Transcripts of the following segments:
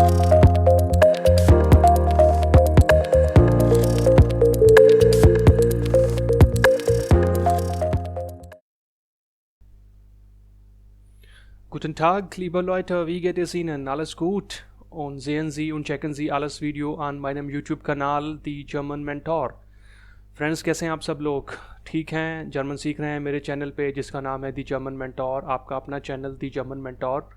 Guten Tag, liebe Leute, wie geht es Ihnen? Alles gut? Und sehen Sie und checken Sie alles Video an meinem YouTube-Kanal The German Mentor। Friends, कैसे हैं आप सब लोग? ठीक हैं? German सीख रहे हैं मेरे चैनल पे जिसका नाम है दी जर्मन मेंटोर, आपका अपना चैनल दी जर्मन मेंटोर,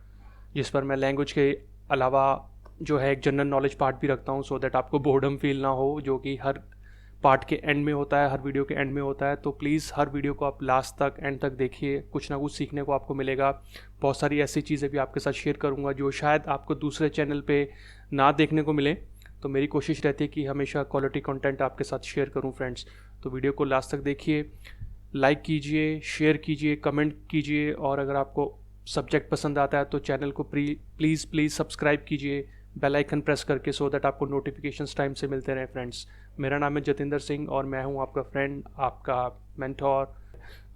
जिस पर मैं लैंग्वेज के अलावा जो है एक जनरल नॉलेज पार्ट भी रखता हूँ, सो दैट आपको बोर्डम फील ना हो, जो कि हर पार्ट के एंड में होता है, हर वीडियो के एंड में होता है। तो प्लीज़ हर वीडियो को आप लास्ट तक एंड तक देखिए, कुछ ना कुछ सीखने को आपको मिलेगा। बहुत सारी ऐसी चीज़ें भी आपके साथ शेयर करूँगा जो शायद आपको दूसरे चैनल पे ना देखने को मिले। तो मेरी कोशिश रहती है कि हमेशा क्वालिटी कंटेंट आपके साथ शेयर करूँ फ्रेंड्स। तो वीडियो को लास्ट तक देखिए, लाइक कीजिए, शेयर कीजिए, कमेंट कीजिए, और अगर आपको सब्जेक्ट पसंद आता है तो चैनल को प्लीज़ सब्सक्राइब कीजिए बेल आइकन प्रेस करके, सो दैट आपको नोटिफिकेशंस टाइम से मिलते रहें फ्रेंड्स। मेरा नाम है जतिंदर सिंह और मैं हूं आपका फ्रेंड, आपका मेंटोर।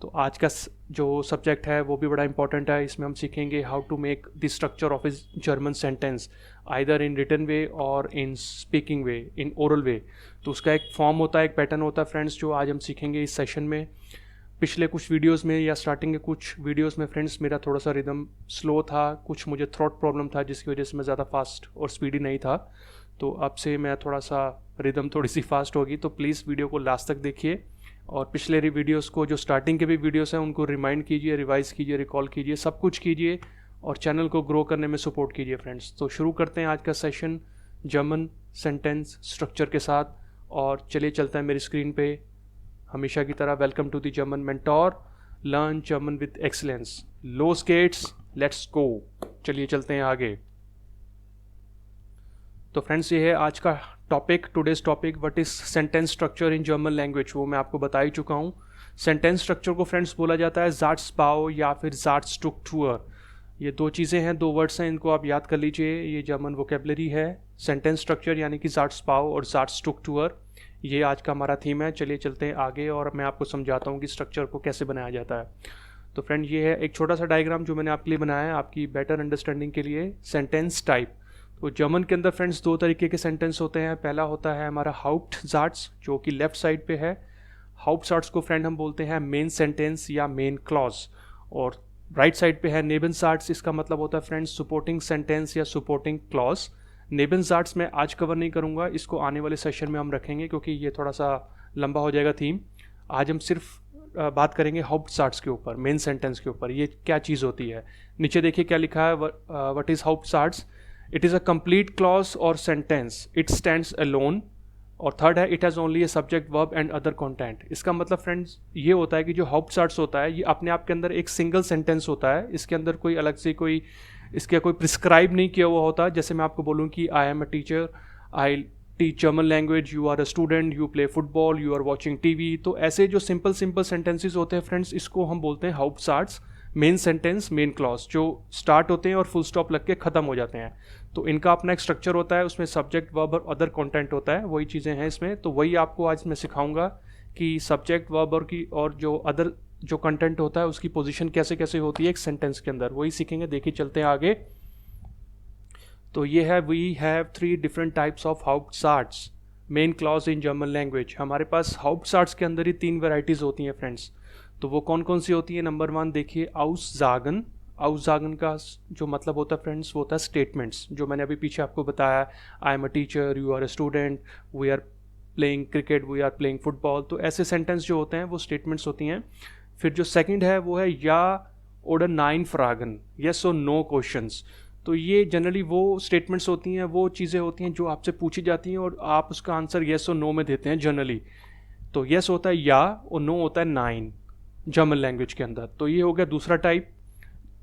तो आज का जो सब्जेक्ट है वो भी बड़ा इंपॉर्टेंट है। इसमें हम सीखेंगे how to make the structure of a German sentence either in written way और in speaking way, in oral वे। तो उसका एक फॉर्म होता है, एक पैटर्न होता है फ्रेंड्स, जो आज हम सीखेंगे इस सेशन में। पिछले कुछ वीडियोस में या स्टार्टिंग के कुछ वीडियोस में फ्रेंड्स मेरा थोड़ा सा रिदम स्लो था, कुछ मुझे थ्रोट प्रॉब्लम था जिसकी वजह से मैं ज़्यादा फास्ट और स्पीडी नहीं था। तो अब से मैं थोड़ा सा रिदम थोड़ी सी फास्ट होगी, तो प्लीज़ वीडियो को लास्ट तक देखिए और पिछले वीडियोस को, जो स्टार्टिंग के भी वीडियोस हैं, उनको रिमाइंड कीजिए, रिवाइज कीजिए, रिकॉल कीजिए, सब कुछ कीजिए और चैनल को ग्रो करने में सपोर्ट कीजिए फ्रेंड्स। तो शुरू करते हैं आज का सेशन जर्मन सेंटेंस स्ट्रक्चर के साथ, और चलिए चलते हैं मेरी स्क्रीन पे हमेशा की तरह। Welcome to the German mentor, learn German with excellence. लो स्केट्स, लेट्स गो। चलिए चलते हैं आगे। तो फ्रेंड्स, ये है आज का topic, today's topic, what is sentence structure in German language. वो मैं आपको बता ही चुका हूँ। सेंटेंस स्ट्रक्चर को फ्रेंड्स बोला जाता है ज़ाट्सबाउ या फिर ज़ाट्सस्ट्रक्चर। ये दो चीज़ें हैं, दो वर्ड्स हैं, इनको आप याद कर लीजिए। ये जर्मन वोकेबलरी है, सेंटेंस स्ट्रक्चर यानी कि ज़ाट्सबाउ और ज़ाट्सस्ट्रक्चर। ये आज का हमारा थीम है। चलिए चलते हैं आगे और मैं आपको समझाता हूँ कि स्ट्रक्चर को कैसे बनाया जाता है। तो फ्रेंड, ये है एक छोटा सा डायग्राम जो मैंने आपके लिए बनाया है आपकी बेटर अंडरस्टैंडिंग के लिए। सेंटेंस टाइप, तो जर्मन के अंदर फ्रेंड्स दो तरीके के सेंटेंस होते हैं। पहला होता है हमारा हाउप्टज़ाट्स, जो कि लेफ्ट साइड पे है। हाउप्टज़ाट्स को फ्रेंड हम बोलते हैं मेन सेंटेंस या मेन क्लॉज, और राइट साइड पे है नेबनज़ाट्स। इसका मतलब होता है फ्रेंड्स सपोर्टिंग सेंटेंस या सपोर्टिंग क्लॉज। नेबनज़ाट्स मैं आज कवर नहीं करूंगा, इसको आने वाले सेशन में हम रखेंगे क्योंकि ये थोड़ा सा लंबा हो जाएगा थीम। आज हम सिर्फ बात करेंगे हाउप्टज़ाट्स के ऊपर, मेन सेंटेंस के ऊपर। ये क्या चीज़ होती है, नीचे देखिए क्या लिखा है, व्हाट इज़ हाउप्टज़ाट्स। It is a complete clause और सेंटेंस, इट स्टैंड्स अलोन। और थर्ड है it has only a subject verb and other content. इसका मतलब फ्रेंड्स ये होता है कि जो हाउप्टज़ाट्स होता है ये अपने आप के अंदर एक सिंगल सेंटेंस होता है। इसके अंदर कोई अलग से कोई इसका कोई प्रिस्क्राइब नहीं किया हुआ होता। जैसे मैं आपको बोलूँ कि I am a teacher, I teach German language, you are a student, you play football, you are watching TV. तो ऐसे जो सिंपल सेंटेंसेस होते हैं फ्रेंड्स, इसको हम बोलते हैं हाउप्टज़ाट्स, मेन सेंटेंस, मेन क्लॉज, जो स्टार्ट होते हैं और फुल स्टॉप लग के ख़त्म हो जाते हैं। तो इनका अपना एक स्ट्रक्चर होता है, उसमें सब्जेक्ट वर्ब और अदर कंटेंट होता है, वही चीज़ें हैं इसमें। तो वही आपको आज मैं सिखाऊंगा कि सब्जेक्ट वर्ब और जो अदर जो कंटेंट होता है उसकी पोजीशन कैसे कैसे होती है एक सेंटेंस के अंदर, वही सीखेंगे। देखिए चलते हैं आगे। तो ये है, we have 3 different types of हाउप्टज़ाट्स, main clause in German language. हमारे पास हाउप्टज़ाट्स के अंदर ही 3 वेराइटीज़ होती हैं फ्रेंड्स। तो वो कौन कौन सी होती है? नंबर 1 देखिए, आउसज़ागन। आउसज़ागन का जो मतलब होता है फ्रेंड्स वो होता है स्टेटमेंट्स, जो मैंने अभी पीछे आपको बताया, I am a teacher, you are a student, we are playing cricket, we are playing football. तो ऐसे सेंटेंस जो होते हैं वो स्टेटमेंट्स होती हैं। फिर जो सेकंड है वो है या ओडर 9 फ्रागन, येस और नो क्वेश्चंस। तो ये जनरली वो स्टेटमेंट्स होती हैं, वो चीज़ें होती हैं जो आपसे पूछी जाती हैं और आप उसका आंसर येस और नो में देते हैं जनरली। तो येस होता है या और नो होता है 9 जर्मन लैंग्वेज के अंदर। तो ये हो गया दूसरा टाइप,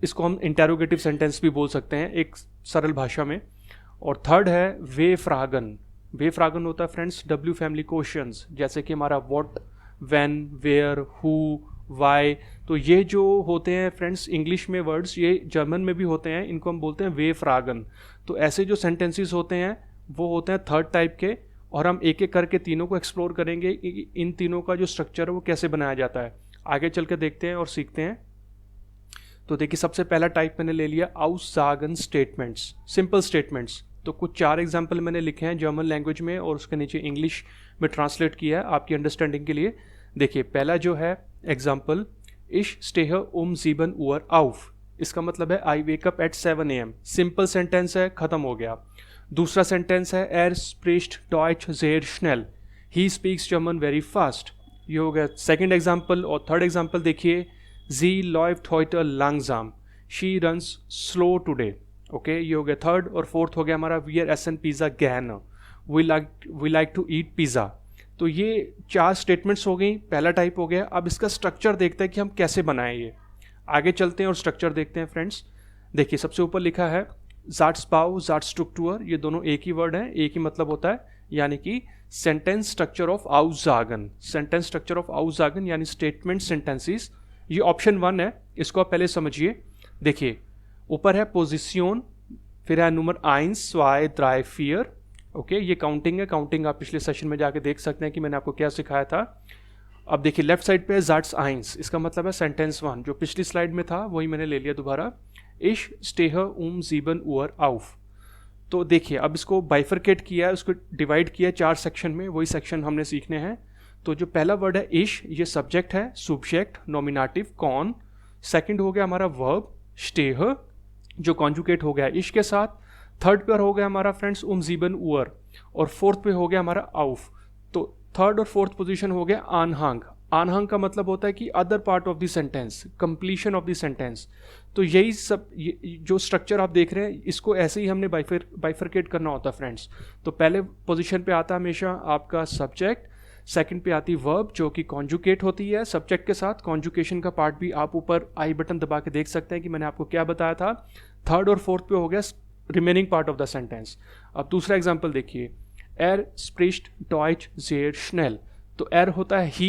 इसको हम इंटेरोगेटिव सेंटेंस भी बोल सकते हैं एक सरल भाषा में। और थर्ड है वे फ्रागन। वे फ्रागन होता है फ्रेंड्स डब्ल्यू फैमिली क्वेश्चंस, जैसे कि हमारा what, when, where, who, why. तो ये जो होते हैं फ्रेंड्स इंग्लिश में वर्ड्स, ये जर्मन में भी होते हैं, इनको हम बोलते हैं वे फ्रागन। तो ऐसे जो सेंटेंसेस होते हैं वो होते हैं थर्ड टाइप के, और हम एक एक करके तीनों को एक्सप्लोर करेंगे, इन तीनों का जो स्ट्रक्चर है वो कैसे बनाया जाता है। आगे चल के देखते हैं और सीखते हैं। तो देखिए सबसे पहला टाइप मैंने ले लिया आउसज़ागन स्टेटमेंट्स, सिंपल स्टेटमेंट्स। तो कुछ 4 एग्जाम्पल मैंने लिखे हैं जर्मन लैंग्वेज में और उसके नीचे इंग्लिश में ट्रांसलेट किया है आपकी अंडरस्टैंडिंग के लिए। देखिए पहला जो है एग्जाम्पल, इश स्टेह 7 Uhr auf, इसका मतलब है I wake up at 7 AM। Simple sentence है, खत्म हो गया। दूसरा सेंटेंस है er spricht Deutsch sehr schnell, he speaks German very fast, ये हो गया सेकेंड एग्जाम्पल। और थर्ड एग्जाम्पल देखिए, sie läuft heute langsam, she runs slow today, okay ये हो गया थर्ड। और फोर्थ हो गया हमारा wir essen Pizza gerne, we like to eat pizza। तो ये 4 स्टेटमेंट्स हो गई, पहला टाइप हो गया। अब इसका स्ट्रक्चर देखते हैं कि हम कैसे बनाएं ये। आगे चलते हैं और स्ट्रक्चर देखते हैं फ्रेंड्स। देखिए सबसे ऊपर लिखा है Satzbau, Satzstruktur, ये दोनों एक ही वर्ड हैं, एक ही मतलब होता है, यानी कि sentence structure of Aussagen, sentence structure of Aussagen यानी स्टेटमेंट सेंटेंसेस। ये ऑप्शन 1 है, इसको आप पहले समझिए। देखिए ऊपर है पोजिशन, फिर है नंबर 1 2 3 4, ओके ये काउंटिंग है। काउंटिंग आप पिछले सेशन में जाके देख सकते हैं कि मैंने आपको क्या सिखाया था। अब देखिए लेफ्ट साइड पे है Satz 1, इसका मतलब है सेंटेंस 1, जो पिछली स्लाइड में था वही मैंने ले लिया दोबारा। Ich stehe 7 Uhr auf। तो देखिए अब इसको बाइफरकेट किया है, उसको डिवाइड किया है 4 सेक्शन में, वही सेक्शन हमने सीखने हैं। तो जो पहला वर्ड है इश, ये सब्जेक्ट है, सुब्जेक्ट नॉमिनेटिव कौन। सेकंड हो गया हमारा वर्ब स्टेह, जो कॉन्जुगेट हो गया इश के साथ। थर्ड पर हो गया हमारा फ्रेंड्स 7 Uhr, और फोर्थ पे हो गया हमारा आउफ। तो थर्ड और फोर्थ पोजीशन हो गया आनहांग। आनहांग का मतलब होता है कि other part of the sentence, completion of the sentence. तो यही सब जो स्ट्रक्चर आप देख रहे हैं, इसको ऐसे ही हमने बाइफरकेट करना होता है फ्रेंड्स। तो पहले पोजीशन पे आता है हमेशा आपका सब्जेक्ट, सेकंड पे आती वर्ब जो कि कॉन्जुकेट होती है सब्जेक्ट के साथ। कॉन्जुकेशन का पार्ट भी आप ऊपर आई बटन दबा के देख सकते हैं कि मैंने आपको क्या बताया था। थर्ड और फोर्थ पे हो गया remaining part of the sentence. अब दूसरा एग्जाम्पल देखिए, er spricht Deutsch sehr schnell। तो er होता है ही,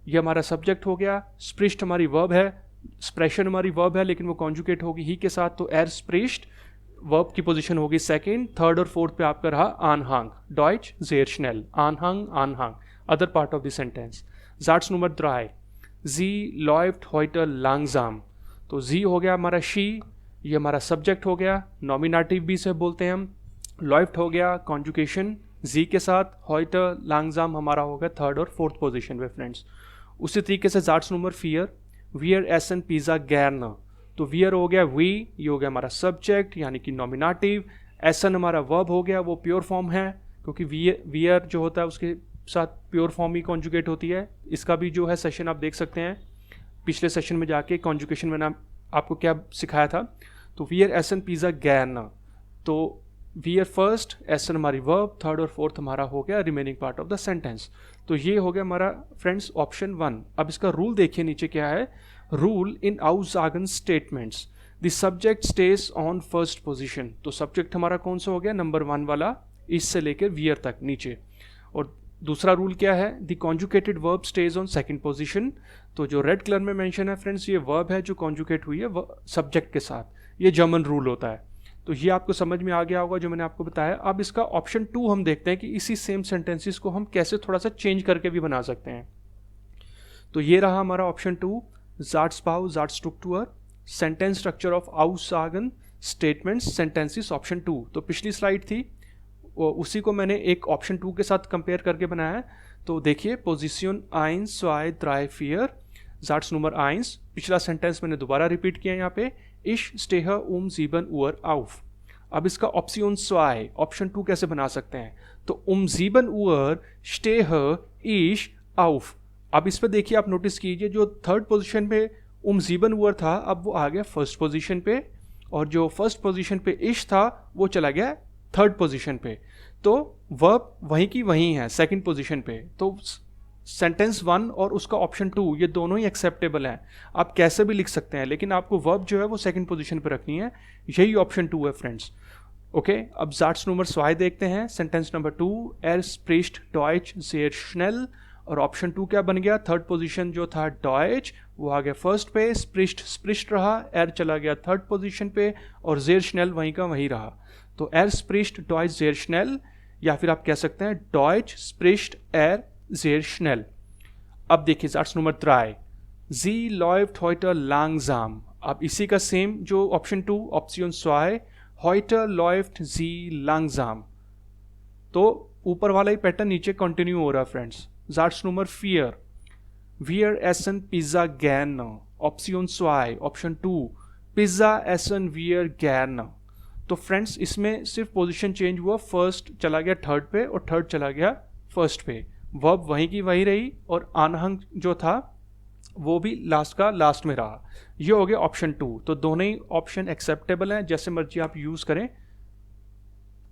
ये हमारा सब्जेक्ट हो गया। स्प्रिस्ट हमारी वर्ब है, स्प्रेशन हमारी वर्ब है, लेकिन वो कॉन्जुकेट होगी ही के साथ। तो er spricht वर्ब की पोजीशन होगी सेकंड। थर्ड और फोर्थ पे आपका रहा आनहांग, Deutsch sehr schnell, आनहांग आनहांग, other part of the sentence. Satz Nummer 3, sie läuft heute langsam। तो sie हो गया हमारा she, ये हमारा सब्जेक्ट हो गया, नॉमिनेटिव भी से बोलते हैं हम। läuft हो गया कॉन्जुकेशन जी के साथ, heute langsam हमारा हो गया थर्ड और फोर्थ पोजीशन पे फ्रेंड्स। उसी तरीके से Satz Nummer 4, wir essen Pizza gerne। तो wir हो गया we, ये हो गया हमारा सब्जेक्ट यानी कि नॉमिनेटिव। essen हमारा वर्ब हो गया, वो प्योर फॉर्म है, क्योंकि wir जो होता है उसके साथ प्योर फॉर्म ही कॉन्जुगेट होती है। इसका भी जो है सेशन आप देख सकते हैं, पिछले सेशन में जाके कॉन्जुगेशन मैंने आपको क्या सिखाया था। तो wir essen Pizza gerne, तो wir फर्स्ट, एसन हमारी वर्ब, थर्ड और फोर्थ हमारा हो गया remaining part of the sentence. तो ये हो गया हमारा फ्रेंड्स ऑप्शन 1। अब इसका रूल देखिए नीचे क्या है। Rule in Aussagen statements, the subject stage on first position. तो सब्जेक्ट हमारा कौन सा हो गया, नंबर 1 वाला, इससे लेकर वियर तक नीचे। और दूसरा रूल क्या है, the conjugated verb stays on second position. तो जो रेड कलर में मेंशन है फ्रेंड्स, ये वर्ब है जो कॉन्जुकेट हुई है सब्जेक्ट के साथ। ये जर्मन रूल होता है। तो ये आपको समझ में आ गया होगा जो मैंने आपको बताया। अब इसका ऑप्शन 2 हम देखते हैं कि इसी सेम सेंटेंसेस को हम कैसे थोड़ा सा चेंज करके भी बना सकते हैं। तो ये रहा हमारा option 2, Satzbau, Satzstruktur, sentence structure of Aussagen statements sentences, option 2। तो पिछली स्लाइड थी, उसी को मैंने एक ऑप्शन 2 के साथ कंपेयर करके बनाया है। तो देखिए पोजीशन 1 2 3 4, Satz Nummer 1, पिछला सेंटेंस मैंने दोबारा रिपीट किया यहाँ पे, Ich stehe 7 Uhr auf। अब इसका ऑप्शन 2, ऑप्शन 2 कैसे बना सकते हैं। तो 7 Uhr stehe ich auf। अब इस पर देखिए, आप नोटिस कीजिए, जो थर्ड पोजीशन पे 7 Uhr था, अब वो आ गया फर्स्ट पोजीशन पे, और जो फर्स्ट पोजीशन पे इश था वो चला गया थर्ड पोजीशन पे। तो वर्ब वहीं की वहीं है सेकंड पोजीशन पे। तो सेंटेंस 1 और उसका ऑप्शन 2 ये दोनों ही एक्सेप्टेबल हैं, आप कैसे भी लिख सकते हैं, लेकिन आपको वर्ब जो है वो सेकंड पोजीशन पे रखनी है। यही ऑप्शन 2 है फ्रेंड्स। ओके, अब Satz Nummer 2 देखते हैं। Sentence number 2, er spricht Deutsch sehr schnell। और ऑप्शन 2 क्या बन गया, थर्ड पोजीशन जो था Deutsch वो आ गया फर्स्ट पे, स्प्रिस्ट रहा, er चला गया थर्ड पोजीशन पे, और sehr schnell वहीं का वहीं रहा। तो er spricht Deutsch sehr schnell, या फिर आप कह सकते हैं Deutsch spricht er sehr schnell। अब देखिए Satz Nummer 3, sie läuft heute langsam। अब इसी का सेम जो option 2, option 2, heute läuft sie langsam। तो ऊपर वाला ही पैटर्न नीचे कंटिन्यू हो रहा है friends. Satz Nummer 4, wir essen Pizza gerne। Option 2, option 2, Pizza essen wir gerne। तो फ्रेंड्स इसमें सिर्फ पोजीशन चेंज हुआ, फर्स्ट चला गया थर्ड पे और थर्ड चला गया फर्स्ट पे, वर्ब वहीं की वहीं रही और आनहंग जो था वो भी लास्ट का लास्ट में रहा। ये हो गया ऑप्शन 2। तो दोनों ही ऑप्शन एक्सेप्टेबल हैं, जैसे मर्जी आप यूज करें।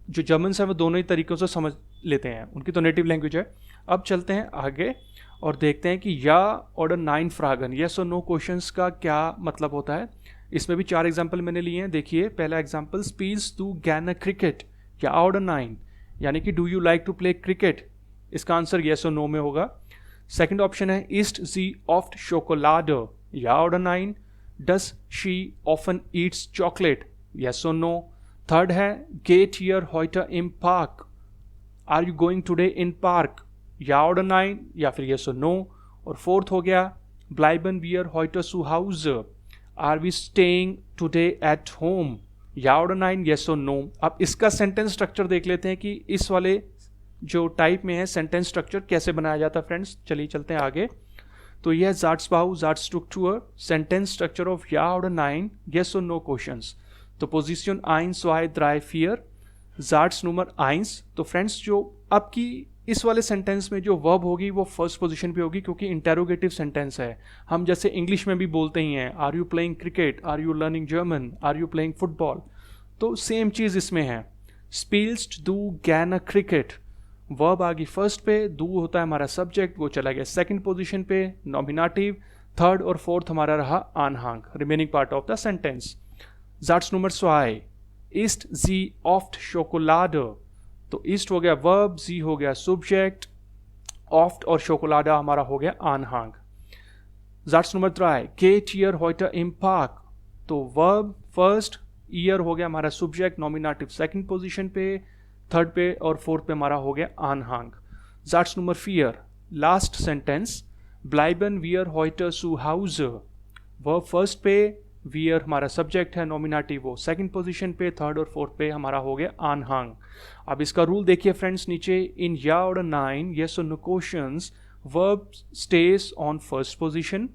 जो जर्मन्स है वो दोनों ही तरीकों से समझ लेते हैं, उनकी तो नेटिव लैंग्वेज है। अब चलते हैं आगे और देखते हैं कि या ऑर्डर 9 फ्रागन, यस और नो क्वेश्चंस का क्या मतलब होता है। इसमें भी 4 एग्जाम्पल मैंने लिए हैं। देखिए पहला एग्जाम्पल, स्पील्स टू गैन क्रिकेट, या ऑर्डर 9 यानी कि do you like to play cricket, इसका आंसर येस और नो में होगा। सेकंड ऑप्शन है ईस्ट सी ऑफ्ट शोकोलाडो, या order 9, does she often eats chocolate, yes और नो। थर्ड है गेट हियर हॉइटर इन पार्क, are you going today in park, या ऑर्डर 9 या फिर येस और नो। और फोर्थ हो गया ब्लाइबन वियर हॉइटर सू हाउस, are we staying today at home, या ऑर्डर 9 येस और नो। अब इसका सेंटेंस स्ट्रक्चर देख लेते हैं कि इस वाले जो टाइप में है सेंटेंस स्ट्रक्चर कैसे बनाया जाता है फ्रेंड्स। चलिए चलते हैं आगे। तो यह है Satzbau, Satzstruktur, sentence structure of या ऑर्डर 9 येस और नो क्वेश्चंस। तो पोजीशन 1 2 3 4 Satz Nummer 1। तो फ्रेंड्स जो अब की इस वाले सेंटेंस में जो वर्ब होगी वो फर्स्ट पोजीशन पे होगी, क्योंकि इंटेरोगेटिव सेंटेंस है। हम जैसे इंग्लिश में भी बोलते ही हैं, are you playing cricket, are you learning German, are you playing football, तो सेम चीज़ इसमें है। स्पील्स डू गैन क्रिकेट, वर्ब आ गई फर्स्ट पे, डू होता है हमारा सब्जेक्ट, वो चला गया सेकंड पोजीशन पे, नॉमिनेटिव। थर्ड और फोर्थ हमारा रहा आनहांग, remaining part of the sentence. Satz Nummer 2, isst sie oft Schokolade, तो ईस्ट हो गया वर्ब, जी हो गया सब्जेक्ट, ऑफ्ट और शोकोलाडा हमारा हो गया आनहांग। Satz Nummer 3, geht ihr heute im Park, तो वर्ब फर्स्ट, ईयर हो गया हमारा सब्जेक्ट, नॉमिनेटिव सेकंड पोजीशन पे, थर्ड पे और फोर्थ पे हमारा हो गया आनहांग। Satz Nummer 4, last sentence, bleiben wir heute zu Hause, verb first पे, वियर हमारा सब्जेक्ट है, नॉमिनेटिव वो सेकंड पोजीशन पे, थर्ड और फोर्थ पे हमारा हो गया आनहांग। अब इसका रूल देखिए फ्रेंड्स नीचे, इन या ऑर्डर 9 येस और no questions verb stays on first position,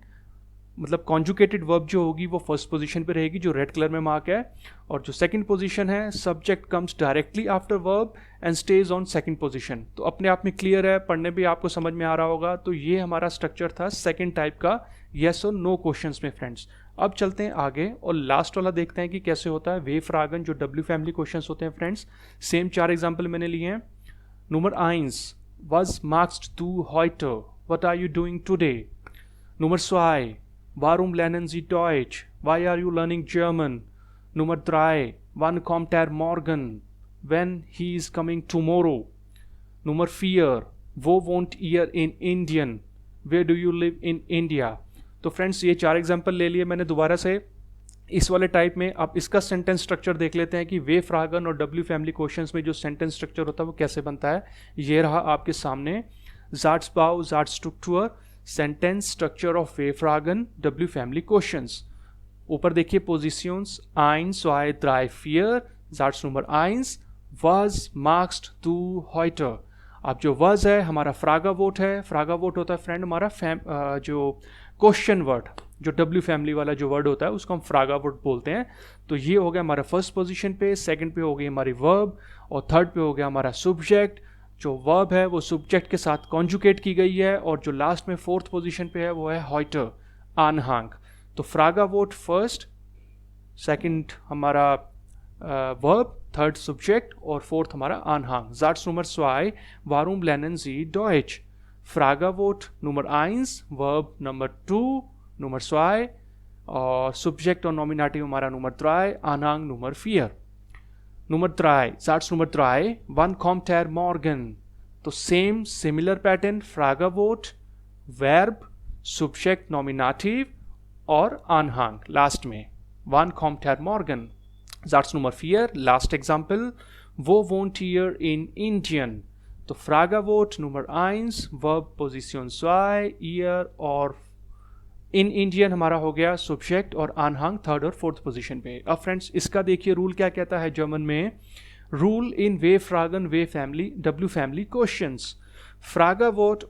मतलब कॉन्जुकेटेड वर्ब जो होगी वो फर्स्ट पोजीशन पे रहेगी, जो रेड कलर में मार्क है। और जो सेकंड पोजीशन है, subject comes directly after verb and stage on second position. तो अपने आप में क्लियर है, पढ़ने भी आपको समझ में आ रहा होगा। तो ये हमारा स्ट्रक्चर था सेकंड टाइप का येस और नो क्वेश्चंस में फ्रेंड्स। अब चलते हैं आगे और लास्ट वाला देखते हैं कि कैसे होता है वे फ्रागन, जो डब्ल्यू फैमिली क्वेश्चंस होते हैं फ्रेंड्स। सेम 4 एग्जाम्पल मैंने लिए हैं। Nummer 1, was machst du heute, what are you doing today? Nummer 2, warum lernen Sie Deutsch, why are you learning German? Nummer 3, wann kommt er morgen, when he is coming tomorrow? Nummer 4, wo wohnt ihr in Indien, where do you live in India? तो friends ये 4 example ले लिए मैंने दोबारा से इस वाले type में। अब इसका सेंटेंस स्ट्रक्चर देख लेते हैं कि वे फ्रागन और डब्ल्यू फैमिली क्वेश्चंस में जो सेंटेंस स्ट्रक्चर होता है वो कैसे बनता है। ये रहा आपके सामने Satzbau, Satzstruktur, sentence structure of वे फ्रागन डब्ल्यू फैमिली क्वेश्चंस। ऊपर देखिए positions 1 2 3 4, Satz Nummer 1, was machst du heute। अब जो was है हमारा फ्रागा वोट है। फ्रागा वोट होता है फ्रेंड हमारा जो क्वेश्चन वर्ड, जो डब्ल्यू फैमिली वाला जो वर्ड होता है उसको हम फ्रागा वर्ड बोलते हैं। तो ये हो गया हमारा फर्स्ट पोजीशन पे, सेकंड पे हो गई हमारी वर्ब और थर्ड पे हो गया हमारा सब्जेक्ट। जो वर्ब है वो सब्जेक्ट के साथ कॉन्जुकेट की गई है और जो लास्ट में फोर्थ पोजीशन पे है वो है heute, आनहांग। तो फ्रागा वर्ड फर्स्ट, सेकंड हमारा वर्ब, थर्ड सब्जेक्ट और फोर्थ हमारा आनहांग। Satz Nummer 2, warum lernen Sie Deutsch? Fragewort Nummer 1, Verb Nummer 2, Nummer 2 और Subject और Nominative हमारा Nummer 3, Anhang Nummer 4। Nummer 3, Satz Nummer 3, wann kommt er morgen? तो same similar pattern, Fragewort, Verb, Subject, Nominative और Anhang last में, wann kommt er morgen? Satz Nummer 4, last example, wo wohnt ihr in Indien? तो फ्रागावोट number 1, verb position 2, year और in Indian हमारा हो गया subject और आनहांग third और फोर्थ पोजीशन पे। अब फ्रेंड्स इसका देखिए रूल क्या कहता है जर्मन में, रूल इन वे फ्रागन वे फैमिली डब्ल्यू फैमिली क्वेश्चंस, फ्रागा वर्ड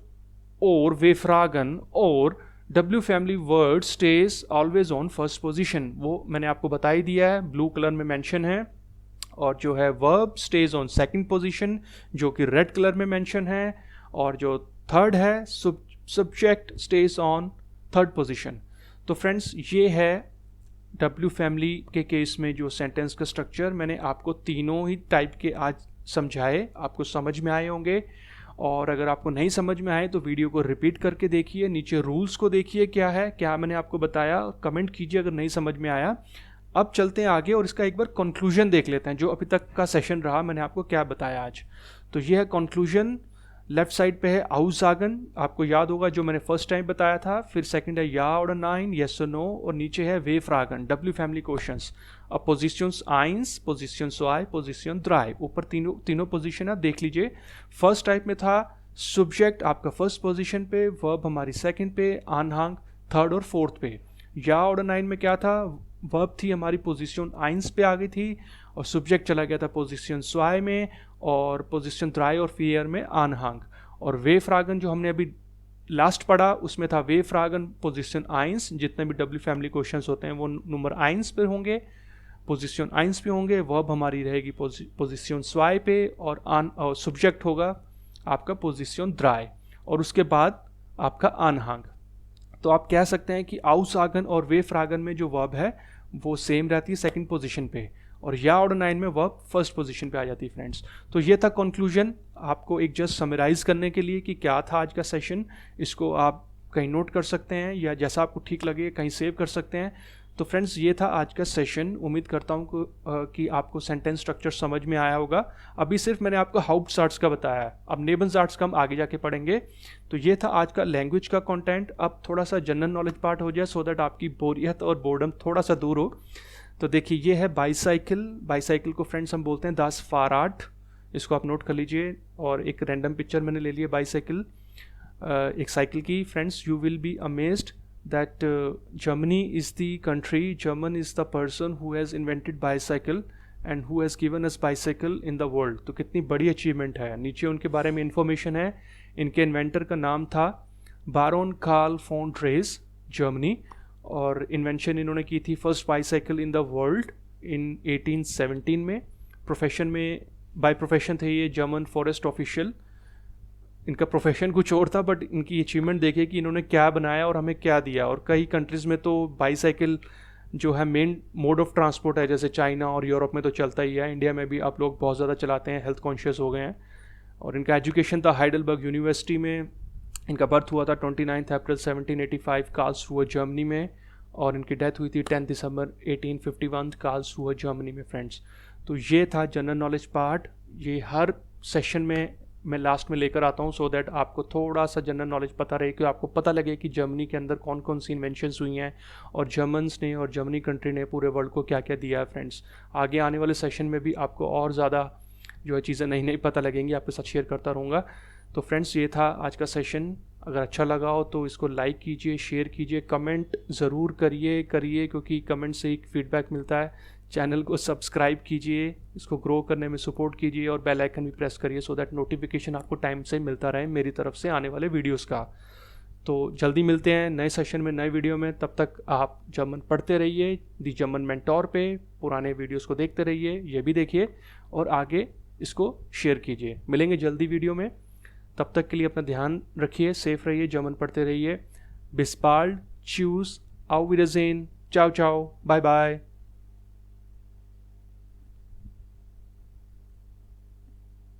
और वे फ्रागन और W family word stays always on first position. वो मैंने आपको बता ही दिया है, ब्लू कलर में मेंशन है। और जो है verb stays on second position जो कि रेड कलर में मेंशन है। और जो थर्ड है subject stage on third position. तो फ्रेंड्स ये है डब्ल्यू फैमिली के केस में जो सेंटेंस का स्ट्रक्चर मैंने आपको तीनों ही टाइप के आज समझाए, आपको समझ में आए होंगे। और अगर आपको नहीं समझ में आए तो वीडियो को रिपीट करके देखिए, नीचे रूल्स को देखिए क्या है, क्या मैंने आपको बताया, कमेंट कीजिए अगर नहीं समझ में आया। अब चलते हैं आगे और इसका एक बार कंक्लूजन देख लेते हैं, जो अभी तक का सेशन रहा मैंने आपको क्या बताया आज। तो ये है कंक्लूजन। लेफ्ट साइड पे है आउसागन, आपको याद होगा जो मैंने फर्स्ट टाइम बताया था। फिर सेकंड है या और नाइन, यस और नो। और नीचे है वे फ्रागन डब्ल्यू फैमिली क्वेश्चंस। अब positions ions, position सोआई, position Durai, ऊपर तीनों पोजीशन आप देख लीजिए। फर्स्ट टाइप में था सब्जेक्ट आपका फर्स्ट पोजीशन पे, वर्ब हमारी सेकंड पे, आनहांग थर्ड और फोर्थ पे। या और नाइन में क्या था, वर्ब थी हमारी पोजीशन आइंस पे आ गई थी और सब्जेक्ट चला गया था पोजीशन स्वाई में, और पोजीशन द्राई और फियर में आनहांग। और वे फ्रागन जो हमने अभी लास्ट पढ़ा उसमें था वे फ्रागन पोजीशन आइंस, जितने भी डब्ल्यू फैमिली क्वेश्चंस होते हैं वो नंबर आइंस पे होंगे, पोजीशन आइंस पे होंगे। वर्ब हमारी रहेगी पोजीशन स्वाई पे, और सब्जेक्ट होगा आपका पोजीशन द्राई, और उसके बाद आपका आनहांग। तो आप कह सकते हैं कि आउसागन और वे फ्रागन में जो वर्ब है वो सेम रहती है सेकंड पोजीशन पे, और या और नाइन में वर्ब फर्स्ट पोजीशन पे आ जाती है फ्रेंड्स। तो ये था कंक्लूजन, आपको एक जस्ट समराइज करने के लिए कि क्या था आज का सेशन। इसको आप कहीं नोट कर सकते हैं या जैसा आपको ठीक लगे कहीं सेव कर सकते हैं। तो फ्रेंड्स ये था आज का सेशन। उम्मीद करता हूँ कि आपको सेंटेंस स्ट्रक्चर समझ में आया होगा। अभी सिर्फ मैंने आपको हाउप्टसार्ट्स का बताया है, अब नेबनसार्ट्स का हम आगे जाके पढ़ेंगे। तो ये था आज का लैंग्वेज का कंटेंट। अब थोड़ा सा जनरल नॉलेज पार्ट हो जाए सो दैट आपकी बोरियत और बोर्डम थोड़ा सा दूर हो। तो देखिए ये है बाईसाइकिल। बाईसाइकिल को फ्रेंड्स हम बोलते हैं दास फाराड, इसको आप नोट कर लीजिए। और एक रैंडम पिक्चर मैंने ले लिया बाईसाइकिल, एक साइकिल की। Friends you will be amazed that Germany is the country, German is the person who has invented bicycle and who has given us bicycle in the world। तो कितनी बड़ी achievement है। नीचे उनके बारे में इंफॉर्मेशन है। इनके इन्वेंटर का नाम था बारोन कार्ल फोन ड्रेस, जर्मनी, और इन्वेंशन इन्होंने की थी first bicycle in the world in 1817 में। प्रोफेशन में बाय प्रोफेशन थे ये जर्मन फॉरेस्ट ऑफिशियल। इनका प्रोफेशन कुछ और था बट इनकी अचीवमेंट देखिए कि इन्होंने क्या बनाया और हमें क्या दिया। और कई कंट्रीज़ में तो बाईसाइकिल जो है मेन मोड ऑफ ट्रांसपोर्ट है, जैसे चाइना और यूरोप में तो चलता ही है। इंडिया में भी आप लोग बहुत ज़्यादा चलाते हैं, हेल्थ कॉन्शियस हो गए हैं। और इनका एजुकेशन था हाइडलबर्ग यूनिवर्सिटी में। इनका बर्थ हुआ था 29 अप्रैल 1785 कार्लसरूहे जर्मनी में, और इनकी डेथ हुई थी 10 दिसंबर 1851 कार्लसरूहे जर्मनी में फ्रेंड्स। तो ये था जनरल नॉलेज पार्ट। ये हर सेशन में मैं लास्ट में लेकर आता हूँ सो दैट आपको थोड़ा सा जनरल नॉलेज पता रहे, कि आपको पता लगे कि जर्मनी के अंदर कौन कौन सी इन्वेंशंस हुई हैं और जर्मन्स ने और जर्मनी कंट्री ने पूरे वर्ल्ड को क्या क्या दिया है फ्रेंड्स। आगे आने वाले सेशन में भी आपको और ज़्यादा जो है चीज़ें नई नई पता लगेंगी, आपके साथ शेयर करता रहूँगा। तो फ्रेंड्स ये था आज का सेशन। अगर अच्छा लगा हो तो इसको लाइक कीजिए, शेयर कीजिए, कमेंट ज़रूर करिए क्योंकि कमेंट से एक फीडबैक मिलता है। चैनल को सब्सक्राइब कीजिए, इसको ग्रो करने में सपोर्ट कीजिए, और बेल आइकन भी प्रेस करिए सो दैट नोटिफिकेशन आपको टाइम से मिलता रहे मेरी तरफ से आने वाले वीडियोस का। तो जल्दी मिलते हैं नए सेशन में, नए वीडियो में। तब तक आप जर्मन पढ़ते रहिए दी जर्मन मेंटोर पे, पुराने वीडियोस को देखते रहिए, ये भी देखिए और आगे इसको शेयर कीजिए। मिलेंगे जल्दी वीडियो में, तब तक के लिए अपना ध्यान रखिए, सेफ रहिए, जर्मन पढ़ते रहिए। बिस बाल्ड, चूज, auf Wiedersehen, चाओ चाओ, बाय बाय।